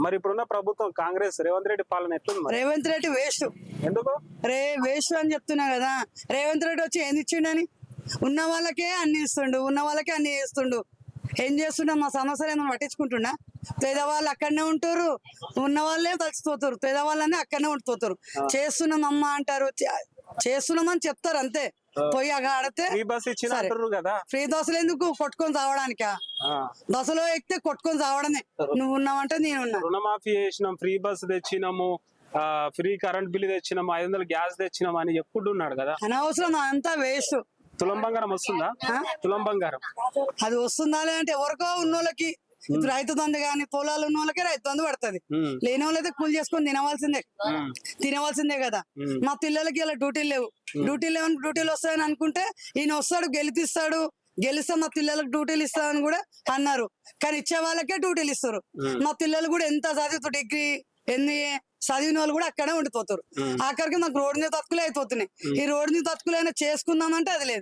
మరి ఇప్పుడున్న ప్రభుత్వం కాంగ్రెస్ రేవంత్ రెడ్డి పాలన ఎట్లుంది మరి? రేవంత్ రెడ్డి వేస్ట్ ఎందుకు? వేస్ట్ అని చెప్తున్నా కదా. రేవంత్ రెడ్డి వచ్చి ఏంది ఇచ్చిండని? ఉన్న వాళ్ళకే అన్ని ఇస్తుండు, ఉన్న వాళ్ళకే అన్ని చేస్తుండు. ఏం చేస్తున్నా? మా సమస్యలు ఏమైనా పట్టించుకుంటున్నా? పేదవాళ్ళు అక్కడనే ఉంటారు, ఉన్న వాళ్ళే తలిసిపోతారు. పేదవాళ్ళనే అక్కడనే ఉండిపోతారు. చేస్తున్నాం అమ్మ అంటారు, చేస్తున్నామని చెప్తారు అంతే. పోయి ఆడితే ఫ్రీ బస్ ఇచ్చిన అంటారు కదా. ఫ్రీ దోశలు ఎందుకు? కొట్టుకొని చావడానికా? దశలో ఎక్కితే కొట్టుకొని చావడమే. నువ్వు ఉన్నావంటే నేనున్నా. రుణమాఫీ చేసినాం, ఫ్రీ బస్ తెచ్చినాము, ఫ్రీ కరెంట్ బిల్లు తెచ్చినాము, 500 గ్యాస్ తెచ్చినాము అని చెప్పుకుంటున్నాడు కదా. అనవసరం, అంతా వేస్ట్. తులం బంగారం వస్తుందా? తులం బంగారం అది వస్తుందా అంటే ఎవరికో ఉన్నోళ్ళకి. ఇప్పుడు రైతు దంది కానీ పొలాలు ఉన్న వాళ్ళకే రైతు దంది పడుతుంది. లేని వాళ్ళైతే కూలి చేసుకొని తినవలసిందే కదా. మా పిల్లలకి ఇలా డ్యూటీలు లేవు. డ్యూటీలు వస్తాయని అనుకుంటే ఈయన వస్తాడు, గెలిస్తే మా పిల్లలకు డ్యూటీలు ఇస్తామని కూడా అన్నారు. కానీ ఇచ్చే వాళ్ళకే డ్యూటీలు ఇస్తారు. మా పిల్లలు కూడా ఎంత చదువుతారు, డిగ్రీ ఎన్ని చదివిన వాళ్ళు కూడా అక్కడే ఉండిపోతారు. ఆఖరికి మాకు రోడ్డు మీద తక్కువలే అయిపోతున్నాయి. ఈ రోడ్డు మీద తక్కువలైనా చేసుకుందామంటే అది లేదు.